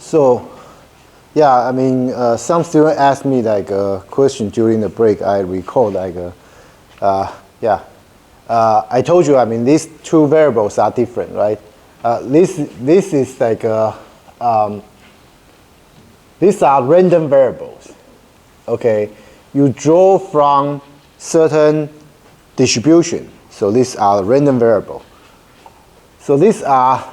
So, yeah, I mean, some student asked me like a question during the break. I recall like, I told you. I mean, these two variables are different, right? This is like these are random variables. Okay, you draw from certain distribution. So these are random variable. So these are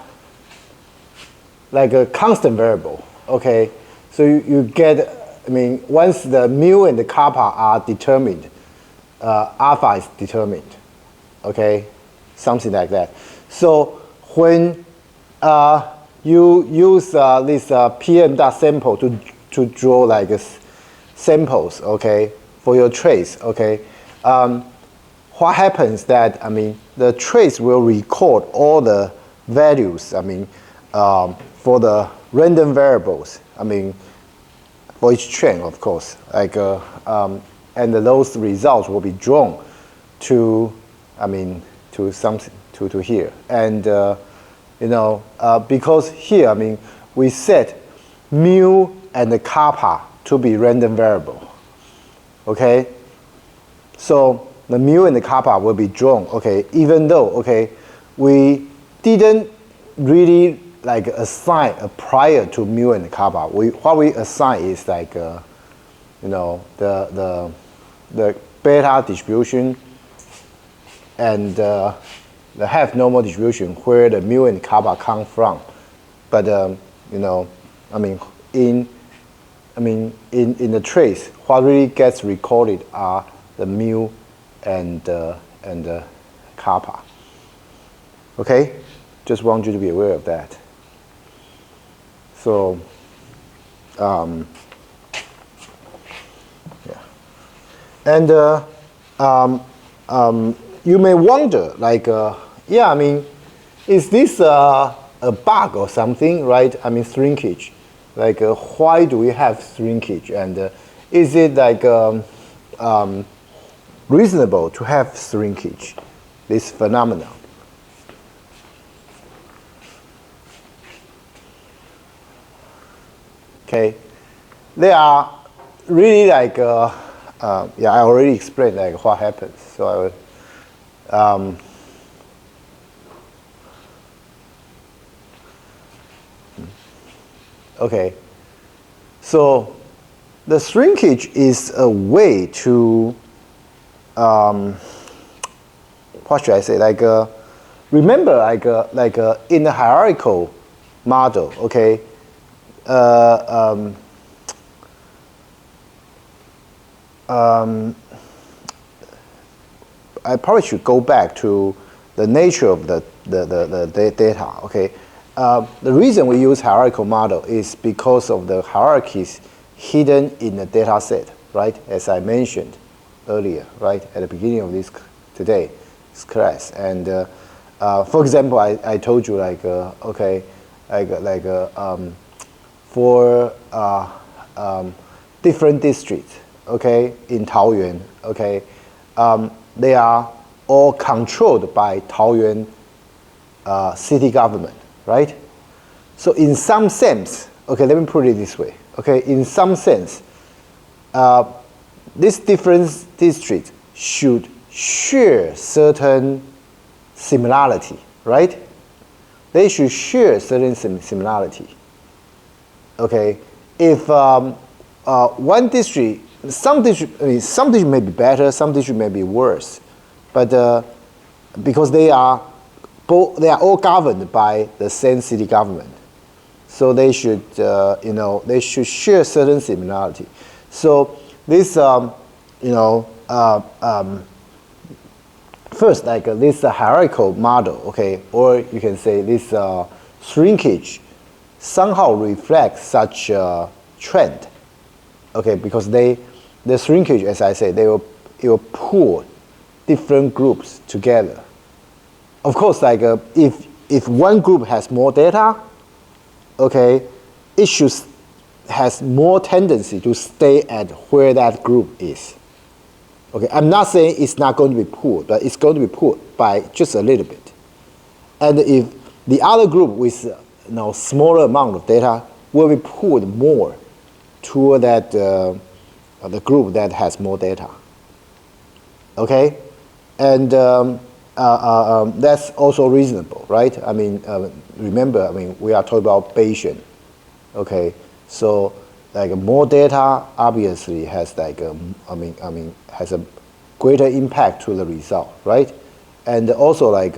like a constant variable. Okay, so you get, I mean, once the mu and the kappa are determined, alpha is determined. Okay, something like that. So when you use this pm.sample to draw like samples, okay, for your trace, okay, what happens that, I mean, the trace will record all the values, I mean, for the random variables, I mean, for each train, of course, like, and those results will be drawn to, I mean, to something, to here. And, you know, because here, I mean, we set mu and the kappa to be random variable, okay? So the mu and the kappa will be drawn, okay, even though, okay, we didn't really like assign a prior to mu and the kappa. What we assign is like, you know, the beta distribution and the half normal distribution where the mu and kappa come from. But you know, I mean, in the trace, what really gets recorded are the mu and the kappa. Okay, just want you to be aware of that. So, yeah, and you may wonder, like, yeah, I mean, is this a bug or something, right? I mean, shrinkage. Like, why do we have shrinkage? And is it like reasonable to have shrinkage, this phenomenon? Okay, they are really like, yeah, I already explained like what happens. So I will, okay, so the shrinkage is a way to, what should I say? Like, remember, like in the hierarchical model, okay. I probably should go back to the nature of the data. Okay, the reason we use hierarchical model is because of the hierarchies hidden in the data set, right? As I mentioned earlier, right at the beginning of this today's class. And for example, I told you like okay, for different districts, okay, in Taoyuan, okay, they are all controlled by Taoyuan city government, right? So in some sense, okay, let me put it this way, okay, in some sense, these different districts should share certain similarity, right? They should share certain similarity. Okay, if one district, some district may be better, some district may be worse, but because they are all governed by the same city government, so they should, you know, they should share certain similarity. So this, you know, first, like this hierarchical model, okay, or you can say this shrinkage somehow reflects such a trend, okay, because the shrinkage, as I said, it will pull different groups together. Of course, like if one group has more data, okay, it should has more tendency to stay at where that group is. Okay, I'm not saying it's not going to be pulled, but it's going to be pulled by just a little bit. And if the other group with, you know, smaller amount of data will be pulled more toward that the group that has more data. Okay, and that's also reasonable, right? I mean, remember, I mean, we are talking about Bayesian. Okay, so like more data obviously has like has a greater impact to the result, right? And also like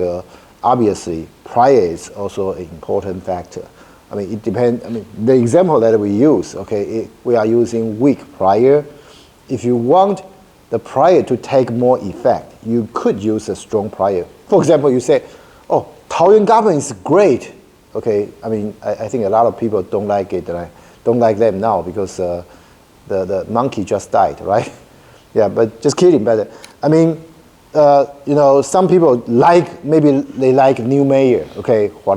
obviously prior is also an important factor. I mean, it depends. I mean, the example that we use, okay, we are using weak prior. If you want the prior to take more effect, you could use a strong prior. For example, you say, oh, Taoyuan government is great. Okay, I mean, I think a lot of people don't like it, and I don't like them now because the monkey just died, right? Yeah, but just kidding. But I mean, you know, some people maybe they like new mayor, okay, for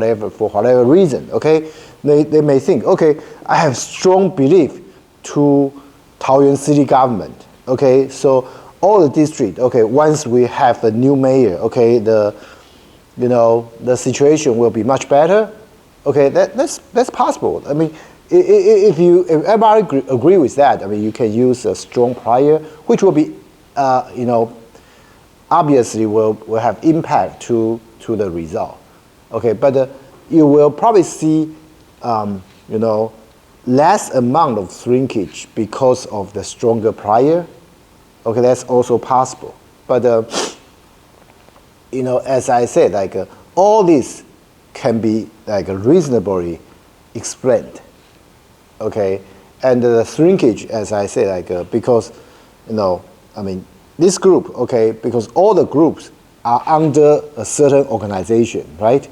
whatever reason, okay. They may think, okay, I have strong belief to Taoyuan city government, okay. So all the district, okay, once we have a new mayor, okay, the situation will be much better. Okay, that's possible. I mean, if everybody agree with that, I mean, you can use a strong prior, which will be, obviously will have impact to the result. Okay, but you will probably see, less amount of shrinkage because of the stronger prior. Okay, that's also possible. But as I said, like all this can be like reasonably explained, okay, and the shrinkage, as I say, like because, I mean, this group, okay, because all the groups are under a certain organization, right?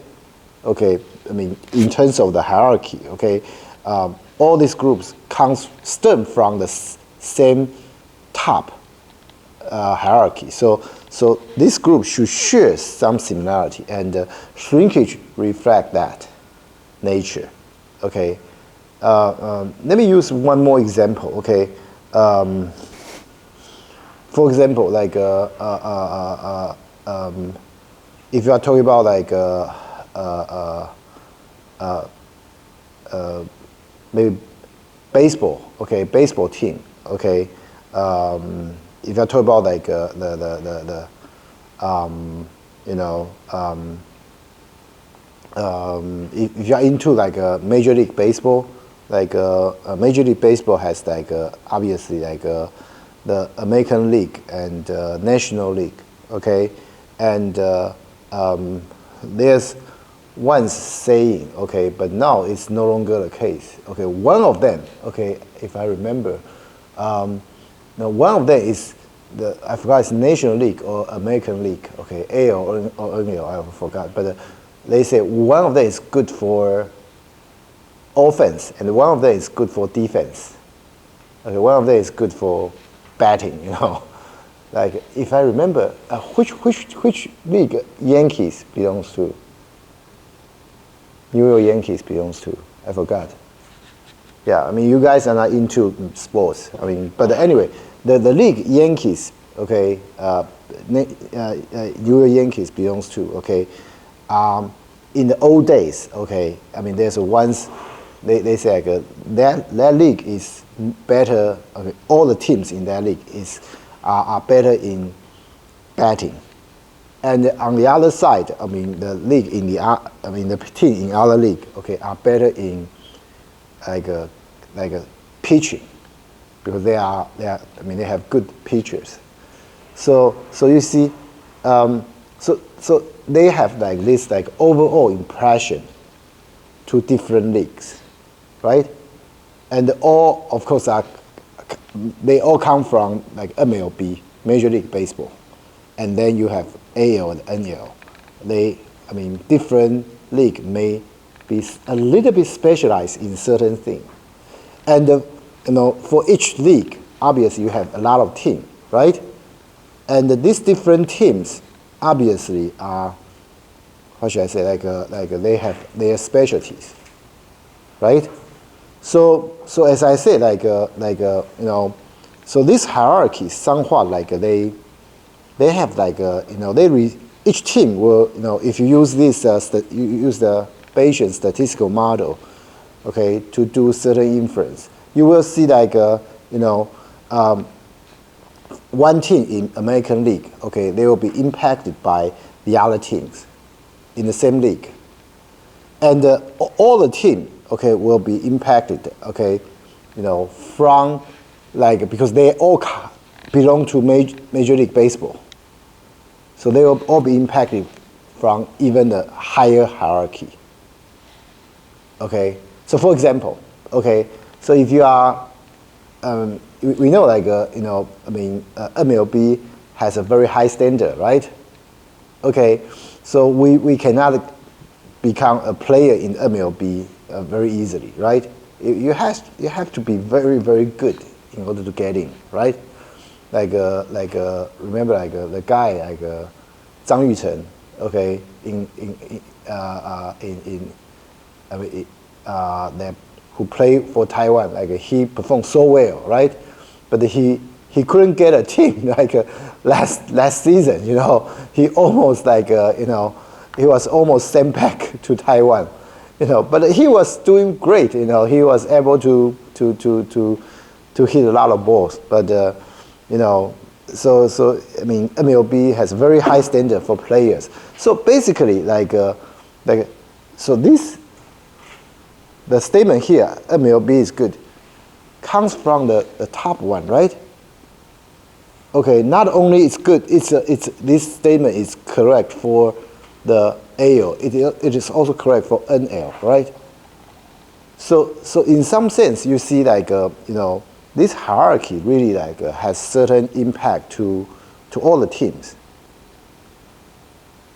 Okay, I mean, in terms of the hierarchy, okay, all these groups stem from the same top hierarchy. So this group should share some similarity, and shrinkage reflect that nature. Okay. Let me use one more example. Okay. For example, like if you are talking about like maybe baseball. Okay, baseball team. Okay. If you're talking about like if you're into like Major League Baseball, like Major League Baseball has like obviously like the American League and National League, okay, and there's one saying, okay, but now it's no longer the case. Okay, one of them, okay, if I remember. Now, one of them is I forgot it's National League or American League, okay, AL or NL, I forgot. But they say one of them is good for offense, and one of them is good for defense. Okay, one of them is good for batting. Like if I remember, which league Yankees belongs to? New York Yankees belongs to. I forgot. Yeah, I mean, you guys are not into sports. I mean, but anyway, the league Yankees, okay, New York Yankees belongs to, okay, in the old days, okay, I mean, there's once, they say like, that league is better, okay, all the teams in that league are better in batting. And on the other side, I mean, the team in other league, okay, are better in like a pitching, because they have good pitchers. So you see, so they have like this like overall impression to different leagues, right? And all, of course, they all come from like MLB, Major League Baseball, and then you have AL and NL. Different league may be a little bit specialized in certain things. And for each league, obviously you have a lot of teams, right? And these different teams obviously are, how should I say, like they have their specialties, right? So as I said, so this hierarchy somewhat like they have like each team will, if you use this you use the Bayesian statistical model, okay, to do certain inference. You will see like, one team in American League, okay, they will be impacted by the other teams in the same league. And all the team, okay, will be impacted, okay, from like, because they all belong to Major League Baseball. So they will all be impacted from even the higher hierarchy. Okay, so for example, okay, so if you are, we know like, MLB has a very high standard, right? Okay, so we cannot become a player in MLB very easily, right? You have to be very, very good in order to get in, right? Remember the guy Zhang Yuchen, okay, who played for Taiwan, like he performed so well, right? But he couldn't get a team like last season, he almost he was almost sent back to Taiwan, but he was doing great, he was able to hit a lot of balls, but so MLB has a very high standard for players. So basically, the statement here, MLB is good, comes from the top one, right? Okay, not only it's good, this statement is correct for the AL, it is also correct for NL, right? So in some sense, you see this hierarchy really has certain impact to all the teams.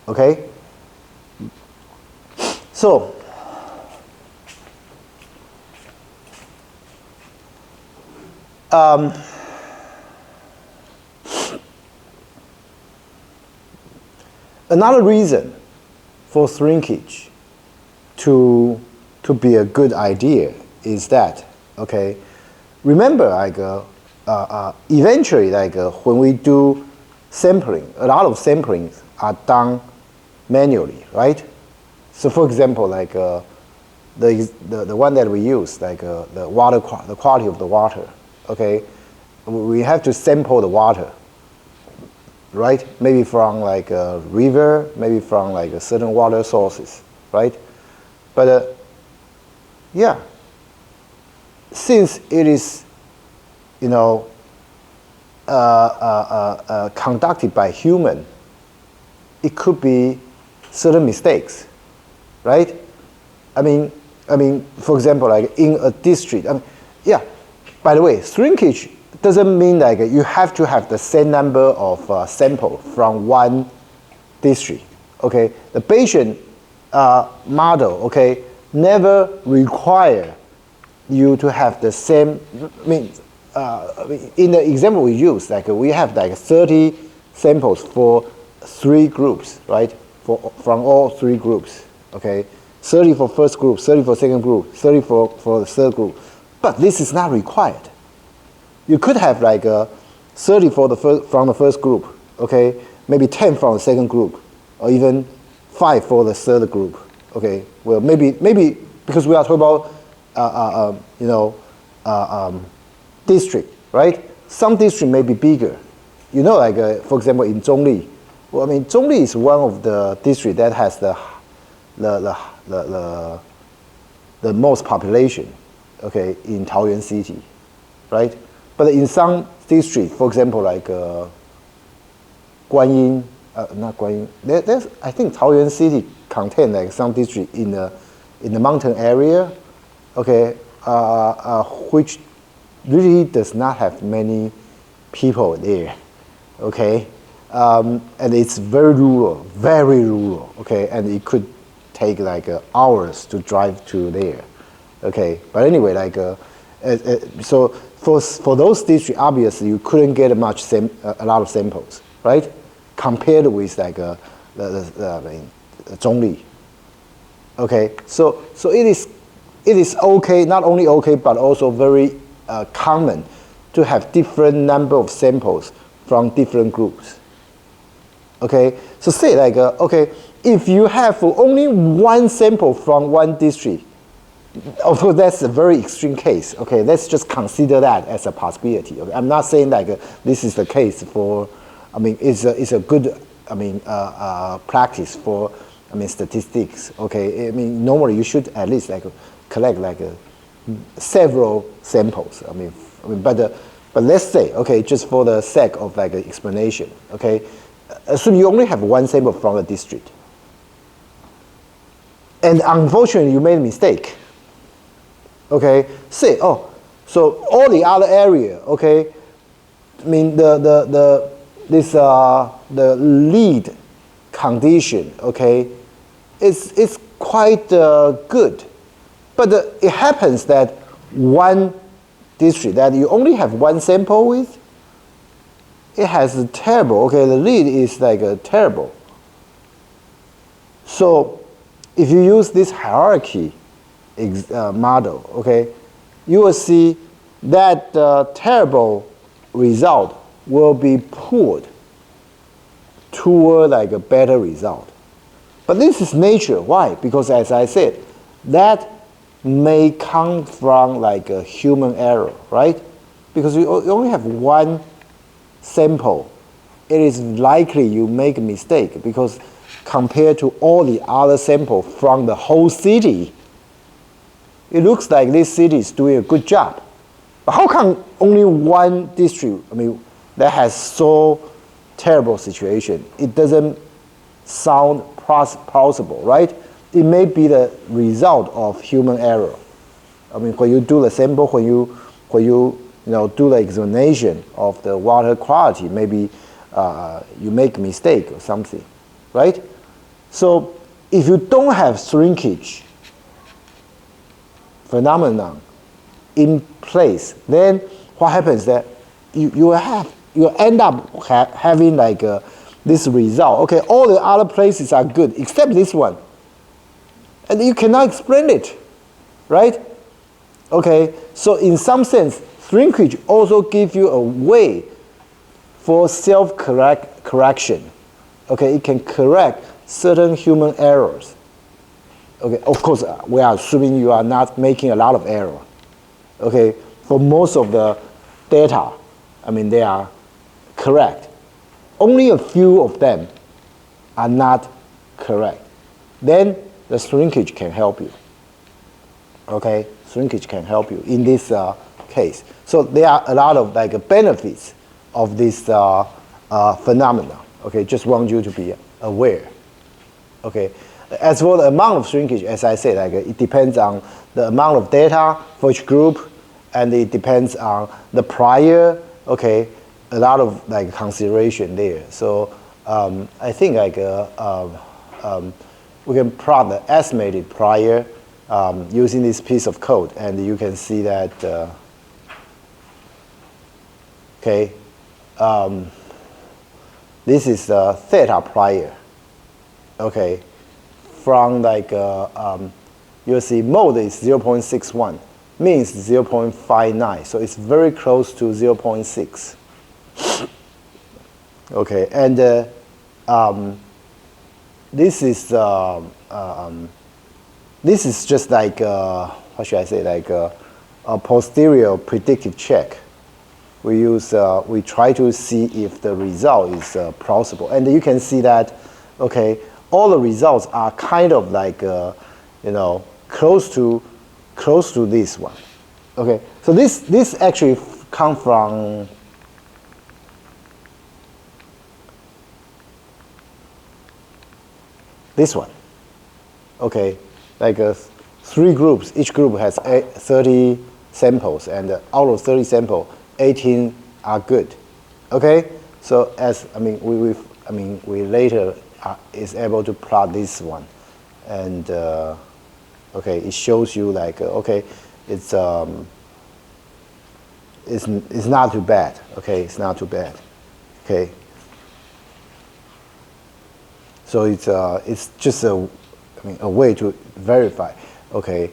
Okay? So another reason for shrinkage to be a good idea is that, okay, remember eventually when we do sampling, a lot of samplings are done manually, right? So for example, the one that we use, the quality of the water, okay, we have to sample the water, right? Maybe from a river, maybe from certain water sources, right? But yeah, since it is conducted by human, it could be certain mistakes, right? I mean, for example, in a district, yeah. By the way, shrinkage doesn't mean you have to have the same number of sample from one district. Okay, the Bayesian model, okay, never require you to have the same. In the example we use, we have 30 samples for 3 groups, right? From all 3 groups, okay. 30 for first group, 30 for second group, 30 for the third group. But this is not required. You could have 30 from the first group, okay, maybe 10 from the second group, or even 5 for the third group, okay. Well, maybe because we are talking about district, right? Some district may be bigger, for example in Zhongli. Well, Zhongli is one of the districts that has the most population, okay, in Taoyuan City, right? But in some districts, for example, Guanyin, not Guanyin, there's, I think Taoyuan City contains some district in the mountain area, okay, which really does not have many people there, okay, and it's very rural, okay, and it could take hours to drive to there, okay. But anyway, so for those districts, obviously you couldn't get a lot of samples, right? Compared with Zhongli, okay. So it is okay, not only okay, but also very common to have different number of samples from different groups. Okay, so say okay, if you have only one sample from one district, Of course, that's a very extreme case. Okay, let's just consider that as a possibility. Okay? I'm not saying like this is the case for, I mean, it's a good, I mean, practice for, I mean, statistics. Okay, I mean, normally you should at least like collect like several samples. I mean, but let's say, okay, just for the sake of like an explanation, okay, assume you only have one sample from a district, and unfortunately you made a mistake. Okay, say, oh, so all the other area, okay, I mean the lead condition, okay, is quite good, but it happens that one district that you only have one sample with, it has a terrible, okay, the lead is like a terrible. So if you use this hierarchy model, okay, you will see that terrible result will be pulled toward like a better result. But this is nature. Why? Because as I said, that may come from like a human error, right? Because you only have one sample. It is likely you make a mistake because compared to all the other samples from the whole city, it looks like this city is doing a good job. But how come only one district, I mean, that has so terrible situation? It doesn't sound plausible, right? It may be the result of human error. I mean, when you do the sample, when you do the examination of the water quality, maybe you make a mistake or something, right? So if you don't have shrinkage phenomenon in place, then what happens that you end up having like this result. Okay, all the other places are good except this one, and you cannot explain it, right? Okay, so in some sense, shrinkage also gives you a way for self-correction. Okay, it can correct certain human errors. Okay, of course, we are assuming you are not making a lot of error. Okay, for most of the data, I mean, they are correct. Only a few of them are not correct. Then the shrinkage can help you. Okay, shrinkage can help you in this case. So there are a lot of like benefits of this phenomena. Okay, just want you to be aware. Okay. As for the amount of shrinkage, as I said, like it depends on the amount of data for each group, and it depends on the prior. Okay, a lot of like consideration there. So I think like we can plot the estimated prior using this piece of code, and you can see that. Okay, this is theta prior. Okay. From like, you'll see mode is 0.61, mean is 0.59, so it's very close to 0.6. Okay, and this is just like, what should I say, like a posterior predictive check. We try to see if the result is plausible, and you can see that, okay, all the results are kind of like, close to this one. Okay, so this actually comes from this one. Okay, like 3 groups. Each group has 30 samples, and out of 30 samples, 18 are good. Okay, so as we later is able to plot this one, and okay, it shows you like okay, it's not too bad. Okay, it's not too bad. Okay, so it's just a way to verify. Okay,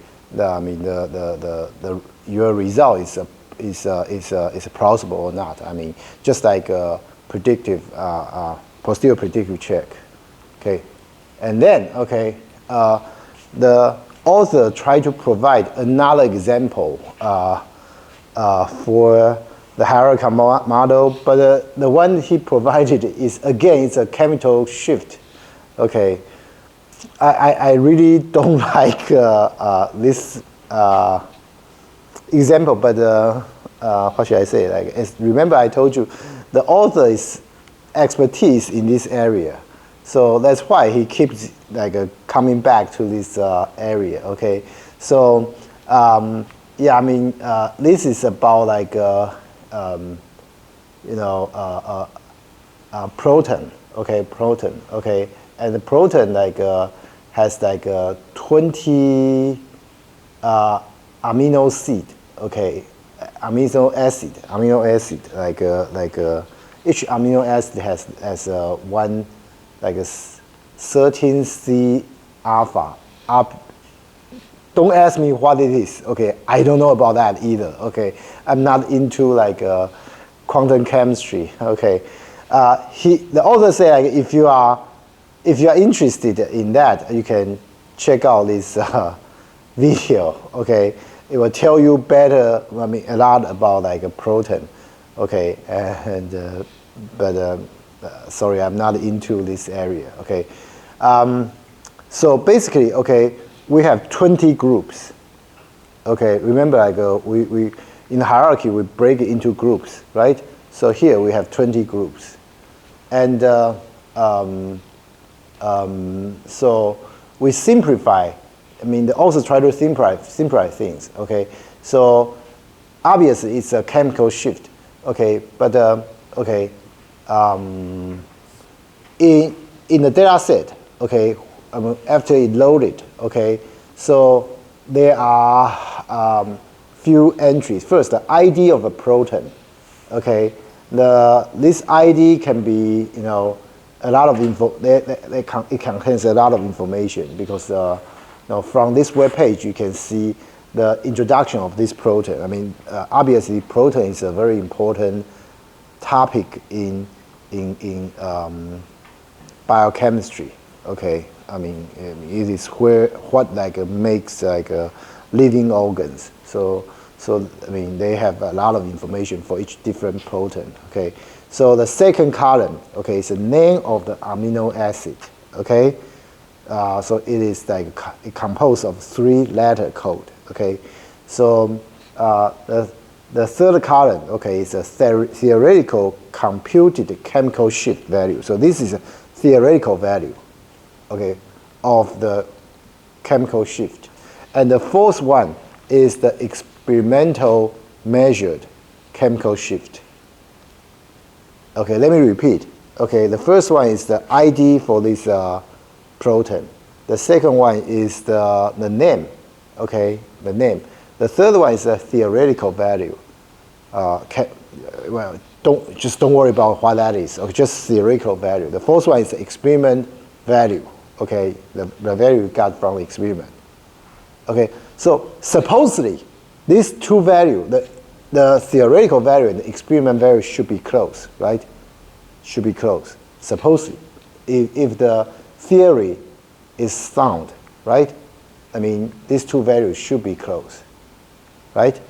your result is plausible or not. I mean, just like a predictive posterior predictive check. Okay, and then okay, author tried to provide another example for the hierarchical model, but the one he provided is, again, it's a chemical shift. Okay, I really don't like this example, but what should I say? Like, remember I told you, the author is expertise in this area, so that's why he keeps like coming back to this area. Okay, so yeah, I mean, this is about like proton. Okay, proton. Okay, and the proton like has like 20 amino acid. Okay, amino acid. Like each amino acid has one like a 13C alpha. Don't ask me what it is. Okay, I don't know about that either. Okay, I'm not into like quantum chemistry. Okay, the author say like if you are interested in that, you can check out this video. Okay, it will tell you better. I mean, a lot about like a proton. Okay, and but sorry, I'm not into this area. Okay, so basically, okay, we have 20 groups. Okay, remember like we in the hierarchy we break it into groups, right? So here we have 20 groups, and so we simplify. I mean, the authors try to simplify things. Okay, so obviously it's a chemical shift. Okay, but okay, in the data set. Okay, after it loaded. Okay, so there are few entries. First, the ID of a proton. Okay, this ID can be a lot of info. It contains a lot of information because from this web page you can see the introduction of this proton. I mean, obviously, proton is a very important topic in biochemistry. Okay, I mean, it is what like makes like living organs. So I mean, they have a lot of information for each different proton. Okay, so the second column, okay, is the name of the amino acid. Okay, so it is like it composed of 3-letter code. Okay, so the third column, okay, is a theoretical computed chemical shift value. So this is a theoretical value, okay, of the chemical shift. And the fourth one is the experimental measured chemical shift. Okay, let me repeat. Okay, the first one is the ID for this proton. The second one is the name. Okay, the name. The third one is a theoretical value. Well, don't worry about what that is. Okay, just theoretical value. The fourth one is the experiment value. Okay, the value you got from the experiment. Okay, so supposedly these two values, the theoretical value and the experiment value should be close, right? Should be close. Supposedly, if the theory is sound, right? I mean, these two values should be close, right?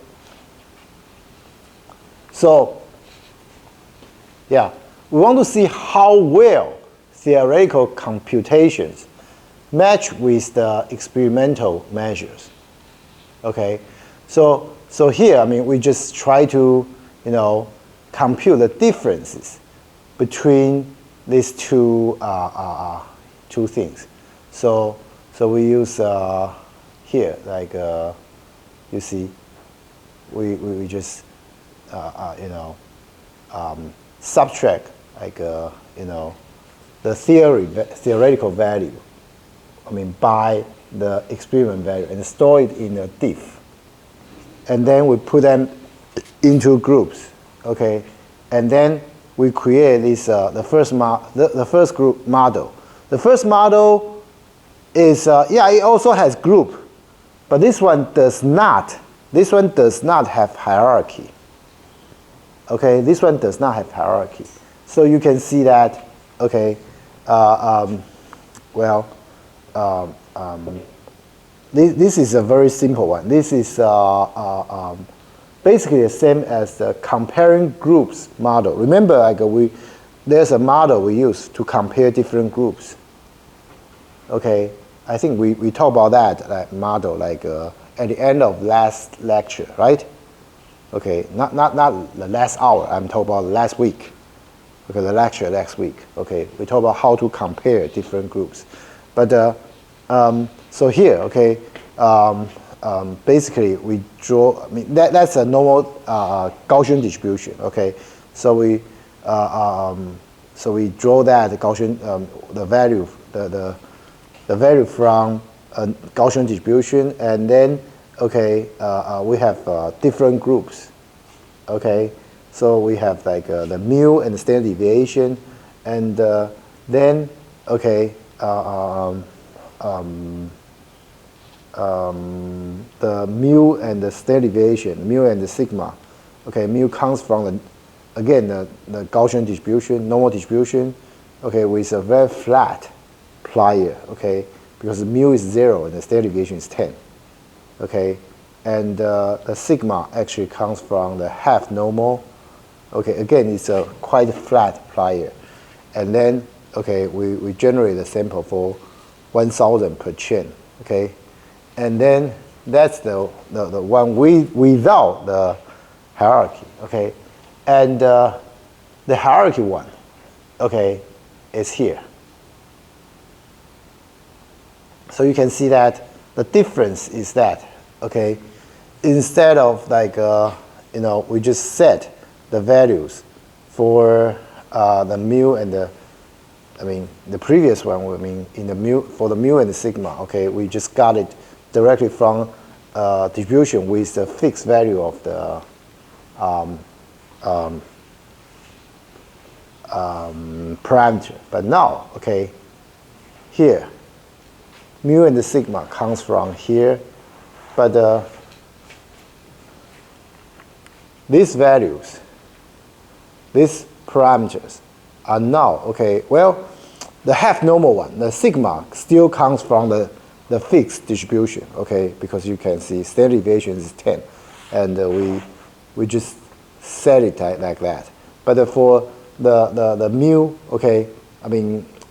So, yeah, we want to see how well theoretical computations match with the experimental measures. Okay, so here, I mean, we just try to, compute the differences between these two things. So we use here, like you see, we just subtract like the theoretical value, I mean, by the experiment value and store it in a diff, and then we put them into groups. Okay, and then we create this the first group model. The first model is yeah, it also has group, but this one does not. This one does not have hierarchy. Okay, this one does not have hierarchy. So you can see that. Okay, well, this is a very simple one. This is basically the same as the comparing groups model. Remember, like there's a model we use to compare different groups. Okay, I think we talked about that model like at the end of last lecture, right? Okay, not the last hour. I'm talking about last week. Okay, the lecture last week. Okay, we talk about how to compare different groups. But so here, okay, basically we draw. I mean that's a normal Gaussian distribution. Okay, so we draw that Gaussian the value the value from a Gaussian distribution, and then okay we have different groups. Okay. So we have like the mu and the standard deviation, and then okay, the mu and the standard deviation, mu and the sigma. Okay, mu comes from the Gaussian distribution, normal distribution. Okay, with a very flat plier. Okay, because mu is 0 and the standard deviation is 10. Okay, and the sigma actually comes from the half normal. Okay, again, it's a quite flat plier. And then, okay, we generate a sample for 1,000 per chain, okay? And then that's the one without the hierarchy, okay? And the hierarchy one, okay, is here. So you can see that the difference is that, okay, instead of like, we just set the values for the mu and the previous one, in the mu, for the mu and the sigma, okay, we just got it directly from distribution with the fixed value of the parameter. But now, okay, here, mu and the sigma comes from here, but these values, these parameters are now, okay, well, the half normal one, the sigma, still comes from the fixed distribution, okay, because you can see standard deviation is 10, and we just set it like that. But for the mu, okay,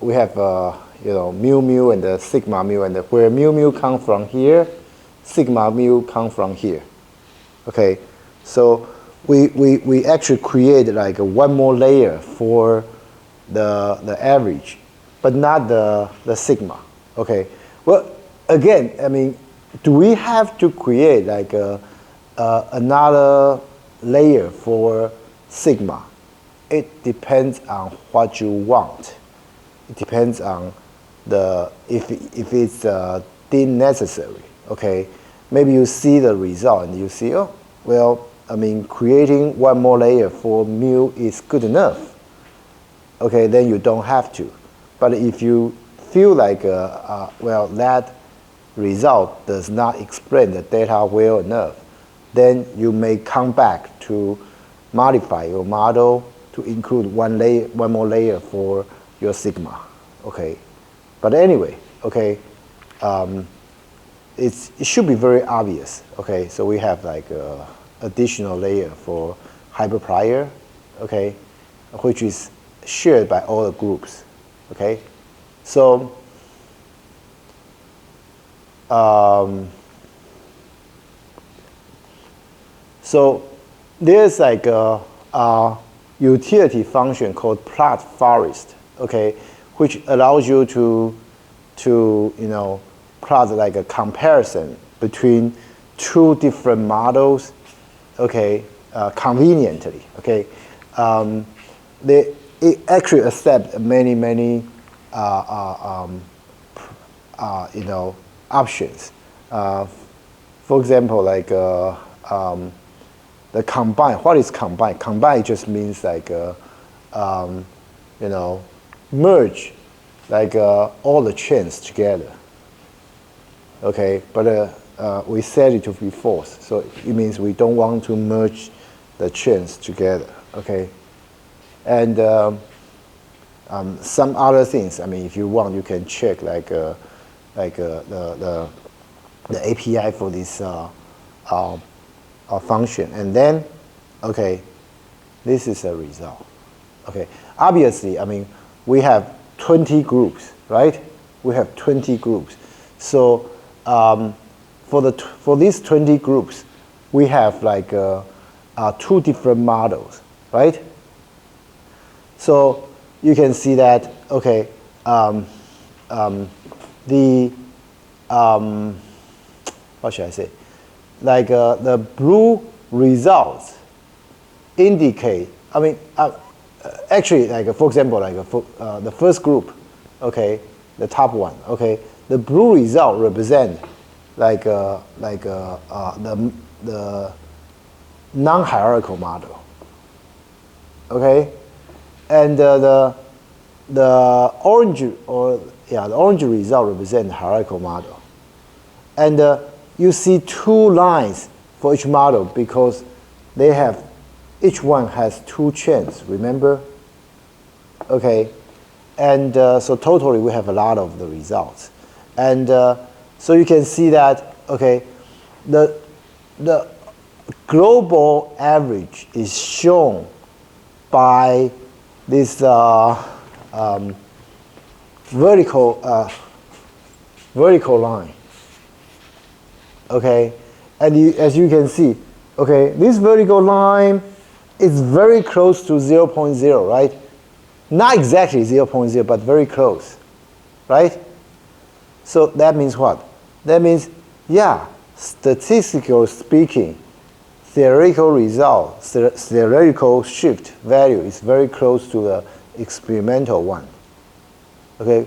we have mu and the sigma mu, and where mu comes from here, sigma mu comes from here, okay. So we actually create like one more layer for the average, but not the sigma. Okay. Well, again, do we have to create like another layer for sigma? It depends on what you want. It depends on if it's deemed necessary. Okay. Maybe you see the result and you see, oh, well, creating one more layer for mu is good enough. Okay, then you don't have to. But if you feel like, well, that result does not explain the data well enough, then you may come back to modify your model to include one more layer for your sigma. Okay, but anyway, okay, it should be very obvious. Okay, so we have like additional layer for hyperplier, okay, which is shared by all the groups, okay. So so there's like a utility function called plot forest, okay, which allows you to plot like a comparison between two different models, okay, conveniently, okay. It actually accepts many options. For example, like the combine. What is combine? Combine just means like merge like all the chains together. Okay, but we set it to be false, so it means we don't want to merge the chains together. Okay, and some other things. If you want, you can check like the the API for this function, and then, okay, this is a result. Okay, obviously, I mean, we have 20 groups, right? We have 20 groups. So for these 20 groups, we have like two different models, right? So you can see that, okay, what should I say? Like the blue results indicate, I mean, actually, like for example, like the first group, okay, the top one, okay, the blue result represent like the non-hierarchical model, okay, and the orange the orange result represent the hierarchical model, and you see two lines for each model because they have each one has two chains. Remember, okay, and so totally we have a lot of the results, and so you can see that, okay, the global average is shown by this vertical line, okay, and as you can see, okay, this vertical line is very close to 0.0, right? Not exactly 0.0, but very close, right? So that means what? That means, yeah, statistically speaking, theoretical result, theoretical shift value is very close to the experimental one, okay?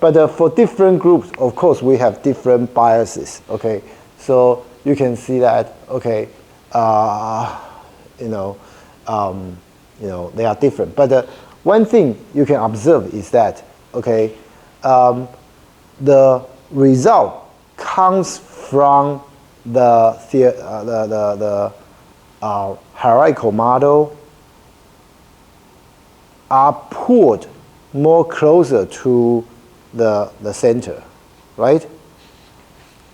But for different groups, of course, we have different biases, okay? So you can see that, okay, they are different. But one thing you can observe is that, okay, the result comes from the hierarchical model are pulled more closer to the center, right?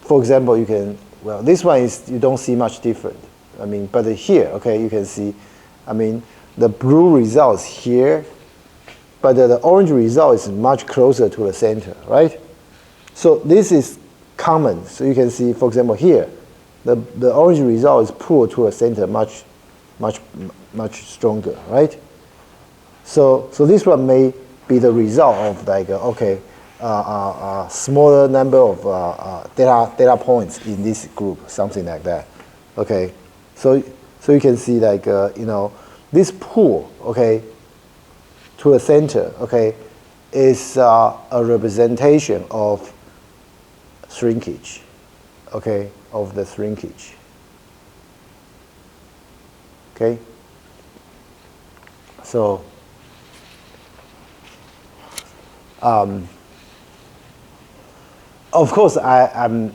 For example, you can, well, this one is, you don't see much different. I mean, but here, okay, you can see, I mean, the blue results here, but the orange result is much closer to the center, right? So this is common. So you can see, for example, here, the orange result is pulled to the center much stronger, right? So this one may be the result of like, okay, smaller number of data points in this group, something like that. Okay, so you can see like this pull, okay, to the center, okay, is a representation of shrinkage, okay, of the shrinkage. Okay, so of course, I'm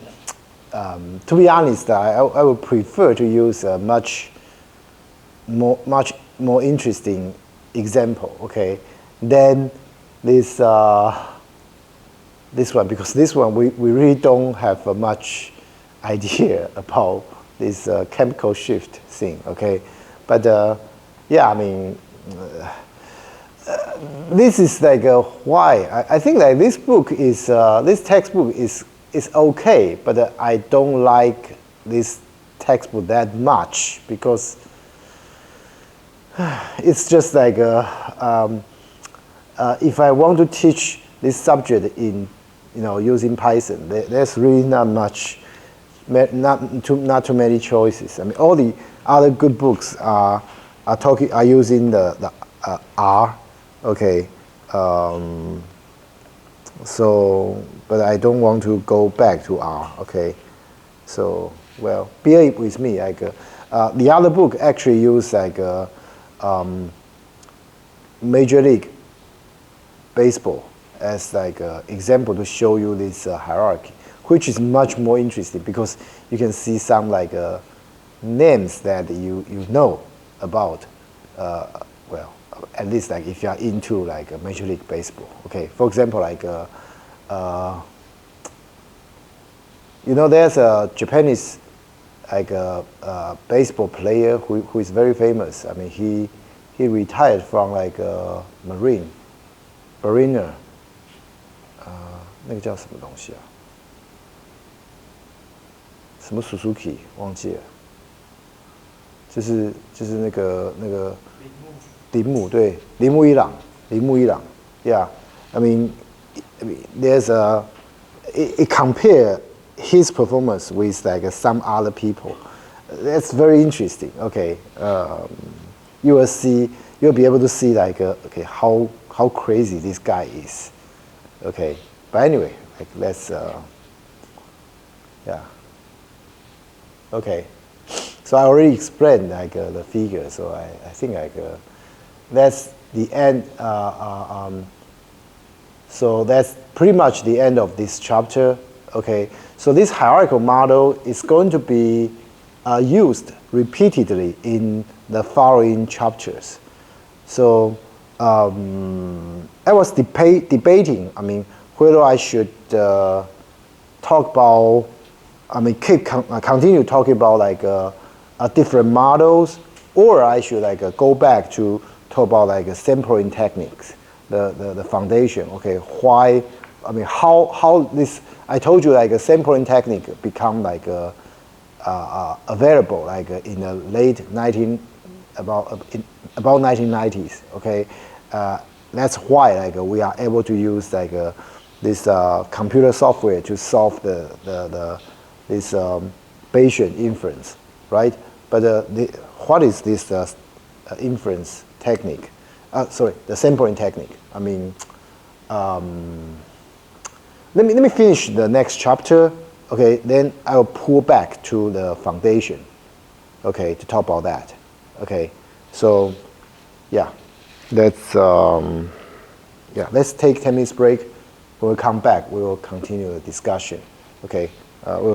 to be honest, I would prefer to use a much more interesting example, okay, than this one, because this one we really don't have much idea about this chemical shift thing, okay, but yeah, I mean. This is like why I think that this book is this textbook is okay, but I don't like this textbook that much because it's just like if I want to teach this subject in using Python, there's really not too many choices. I mean, all the other good books are using the R. Okay, so, but I don't want to go back to R, okay? So, well, bear with me. Like, the other book actually used like Major League Baseball as like an example to show you this hierarchy, which is much more interesting because you can see some like names that you know about, well, at least like if you are into like a Major League Baseball, okay. For example, like You know, there's a Japanese like a baseball player who is very famous. I mean, he retired from like a mariner， 那个叫什么东西啊？什么 Suzuki 忘记了，就是那个铃木对，铃木一朗 ，Yeah， I mean there's it compare his performance with like some other people. That's very interesting. Okay, you will see, you'll be able to see like okay how crazy this guy is. Okay, but anyway, like let's yeah. Okay, so I already explained like the figure, so I think like that's the end. So that's pretty much the end of this chapter. Okay, so this hierarchical model is going to be used repeatedly in the following chapters. So I was debating. I mean, whether I should talk about. I mean, continue talking about like different models, or I should like go back to talk about like sampling techniques, the foundation. Okay, why? I mean, how this? I told you like a sampling technique become like available like in the late about 1990s. Okay, that's why like we are able to use like this computer software to solve this Bayesian inference, right? But what is this inference technique? Sorry, the sampling technique. I mean, let me finish the next chapter. Okay, then I will pull back to the foundation. Okay, to talk about that. Okay, so yeah, let's let's take 10 minutes break. When we come back, we will continue the discussion. Okay. We'll